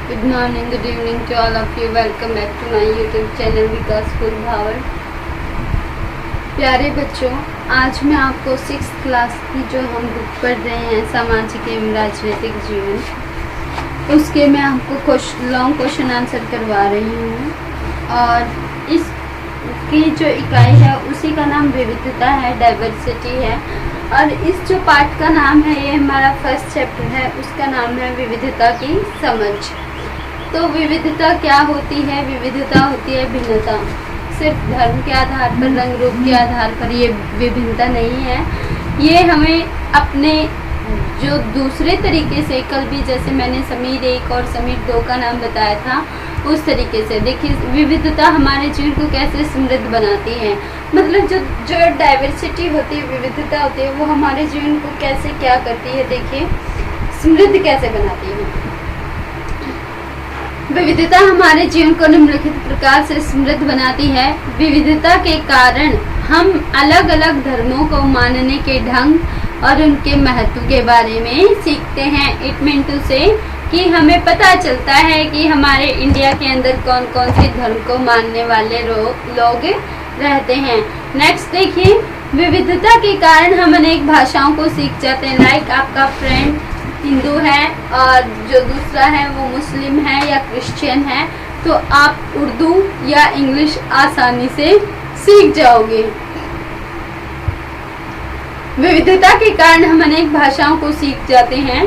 Good morning, good evening to all of you. Welcome back to my YouTube channel Vikas full भावर। प्यारे बच्चों, आज मैं आपको 6th क्लास की जो हम बुक पढ़ रहे हैं सामाजिक एवं राजनीतिक जीवन, उसके मैं आपको लॉन्ग क्वेश्चन आंसर करवा रही हूँ। और इसकी जो इकाई है उसी का नाम विविधता है, डाइवर्सिटी है। और इस जो पार्ट का नाम है, ये हमारा फर्स्ट चैप्टर है, उसका नाम है विविधता की समझ। तो विविधता क्या होती है? विविधता होती है भिन्नता। सिर्फ धर्म के आधार पर, रंग रूप के आधार पर ये विभिन्नता नहीं है। ये हमें अपने जो दूसरे तरीके से, कल भी जैसे मैंने समीर 1 और समीर 2 का नाम बताया था, उस तरीके से देखिए विविधता हमारे जीवन को कैसे समृद्ध बनाती है। मतलब जो डाइवर्सिटी होती है, विविधता होती है, वो हमारे जीवन को कैसे क्या करती है, देखिए समृद्ध कैसे बनाती है। विविधता हमारे जीवन को निम्नलिखित प्रकार से समृद्ध बनाती है। विविधता के कारण हम अलग अलग धर्मों को मानने के ढंग और उनके महत्व के बारे में सीखते हैं। इट मीन टू से कि हमें पता चलता है कि हमारे इंडिया के अंदर कौन कौन से धर्म को मानने वाले लोग रहते हैं। नेक्स्ट देखिए, विविधता के कारण हम अनेक भाषाओं को सीख जाते हैं। लाइक आपका फ्रेंड हिंदू है और जो दूसरा है वो मुस्लिम है या क्रिश्चियन है, तो आप उर्दू या इंग्लिश आसानी से सीख जाओगे। विविधता के कारण हम अनेक भाषाओं को सीख जाते हैं।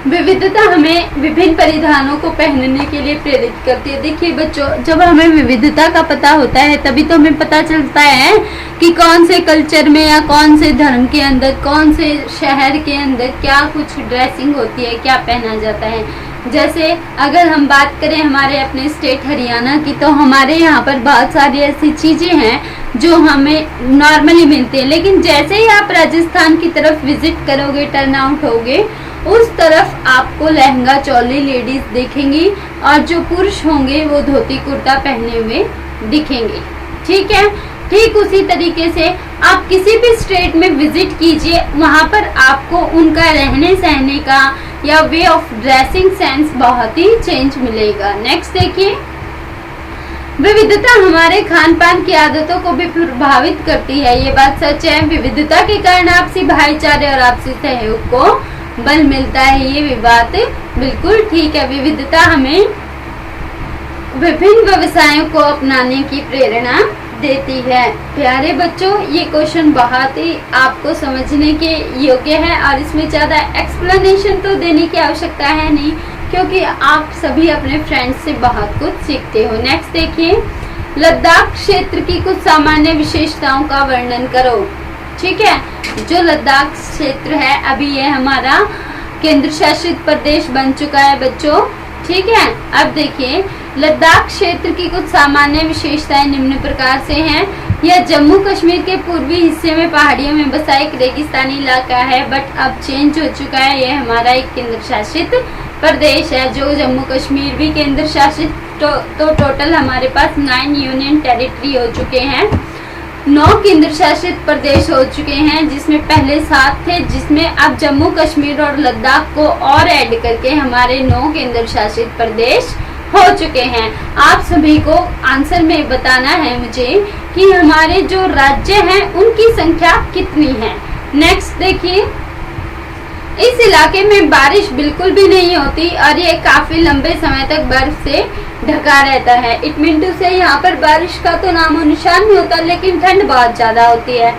विविधता हमें विभिन्न परिधानों को पहनने के लिए प्रेरित करती है। देखिए बच्चों, जब हमें विविधता का पता होता है तभी तो हमें पता चलता है कि कौन से कल्चर में या कौन से धर्म के अंदर, कौन से शहर के अंदर क्या कुछ ड्रेसिंग होती है, क्या पहना जाता है। जैसे अगर हम बात करें हमारे अपने स्टेट हरियाणा की, तो हमारे यहाँ पर बहुत सारी ऐसी चीज़ें हैं जो हमें नॉर्मली मिलती है, लेकिन जैसे ही आप राजस्थान की तरफ विजिट करोगे, टर्न आउट होगे, उस तरफ आपको लहंगा चोली लेडीज दिखेंगी और जो पुरुष होंगे वो धोती कुर्ता पहने हुए दिखेंगे। ठीक है, ठीक उसी तरीके से आप किसी भी स्टेट में विजिट कीजिए, वहां पर आपको उनका रहने सहने का या वे ऑफ ड्रेसिंग सेंस बहुत ही चेंज मिलेगा। नेक्स्ट देखिए, विविधता हमारे खान पान की आदतों को भी प्रभावित करती है। ये बात सच है। विविधता के कारण आपसी भाईचारे और आपसी सहयोग को बल मिलता है। ये भी बात बिल्कुल ठीक है। विविधता हमें विभिन्न व्यवसायों को अपनाने की प्रेरणा देती है। प्यारे बच्चों, ये क्वेश्चन बहुत ही आपको समझने के योग्य है और इसमें ज़्यादा एक्सप्लेनेशन तो देने की आवश्यकता है नहीं, क्योंकि आप सभी अपने फ्रेंड्स से बहुत कुछ सीखते हो। नेक्स्ट देखिए, लद्दाख क्षेत्र की कुछ सामान्य विशेषताओं का वर्णन करो। ठीक है, जो लद्दाख क्षेत्र है अभी ये हमारा केंद्र शासित प्रदेश बन चुका है बच्चों। ठीक है, अब देखिए लद्दाख क्षेत्र की कुछ सामान्य विशेषताएं निम्न प्रकार से हैं। यह जम्मू कश्मीर के पूर्वी हिस्से में पहाड़ियों में बसा एक रेगिस्तानी इलाका है, बट अब चेंज हो चुका है। यह हमारा एक केंद्र शासित प्रदेश है। जो जम्मू कश्मीर भी केंद्र शासित, तो टोटल हमारे पास 9 यूनियन टेरिटरी हो चुके हैं, 9 केंद्र शासित प्रदेश हो चुके हैं, जिसमें पहले 7 थे, जिसमें अब जम्मू कश्मीर और लद्दाख को और ऐड करके हमारे 9 केंद्र शासित प्रदेश हो चुके हैं। आप सभी को आंसर में बताना है मुझे कि हमारे जो राज्य हैं उनकी संख्या कितनी है। नेक्स्ट देखिए, इस इलाके में बारिश बिल्कुल भी नहीं होती और ये काफी लंबे समय तक बर्फ से ढका रहता है। इट मीन टू से यहाँ पर बारिश का तो नामो निशान नहीं होता, लेकिन ठंड बहुत ज्यादा होती है।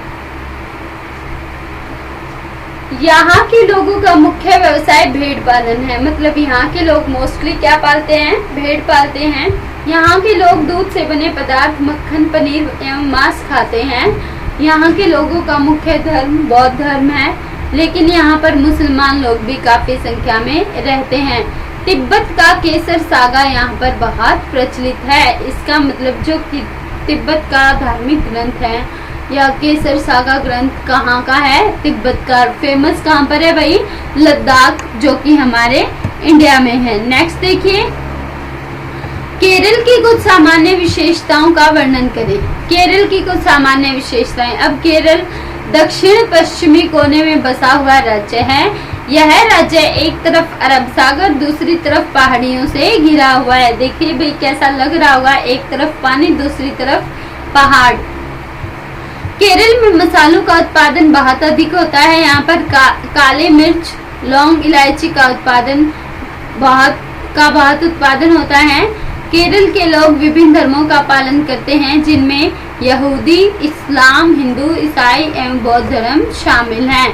यहाँ के लोगों का मुख्य व्यवसाय भेड़ पालन है। मतलब यहाँ के लोग मोस्टली क्या पालते हैं? भेड़ पालते हैं। यहाँ के लोग दूध से बने पदार्थ, मक्खन, पनीर एवं मांस खाते हैं। यहाँ के लोगों का मुख्य धर्म बौद्ध धर्म है, लेकिन यहाँ पर मुसलमान लोग भी काफी संख्या में रहते हैं। तिब्बत का केसर सागा यहाँ पर बहुत प्रचलित है। इसका मतलब जो तिब्बत का धार्मिक ग्रंथ है या केसर सागा ग्रंथ कहाँ का है? तिब्बत का। फेमस कहाँ पर है भाई? लद्दाख, जो कि हमारे इंडिया में है। नेक्स्ट देखिए, केरल की कुछ सामान्य विशेषताओं का वर्णन करें। केरल की कुछ सामान्य विशेषताएं। अब केरल दक्षिण पश्चिमी कोने में बसा हुआ राज्य है। यह राज्य एक तरफ अरब सागर, दूसरी तरफ पहाड़ियों से घिरा हुआ है। देखिए भाई कैसा लग रहा होगा, एक तरफ पानी, दूसरी तरफ पहाड़। केरल में मसालों का उत्पादन बहुत अधिक होता है। यहाँ पर काले मिर्च, लौंग, इलायची का उत्पादन बहुत उत्पादन होता है। केरल के लोग विभिन्न धर्मों का पालन करते हैं, जिनमें यहूदी, इस्लाम, हिंदू, ईसाई एवं बौद्ध धर्म शामिल हैं।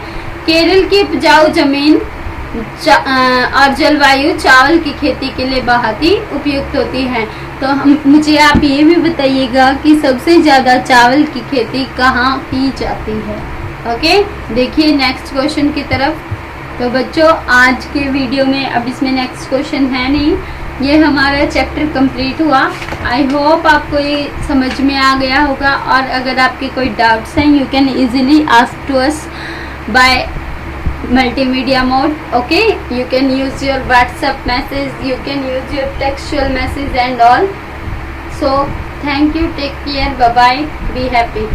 केरल की उपजाऊ जमीन और जलवायु चावल की खेती के लिए बहुत ही उपयुक्त होती है। तो मुझे आप ये भी बताइएगा कि सबसे ज्यादा चावल की खेती कहाँ की जाती है। ओके, देखिए नेक्स्ट क्वेश्चन की तरफ। तो बच्चों आज के वीडियो में अब इसमें नेक्स्ट क्वेश्चन है नहीं, ये हमारा चैप्टर कंप्लीट हुआ। आई होप आपको ये समझ में आ गया होगा, और अगर आपके कोई डाउट्स हैं you can easily ask to us by multimedia mode. Okay, you can use your WhatsApp message, you can use your textual message and all. So thank you, take care, bye bye, be happy.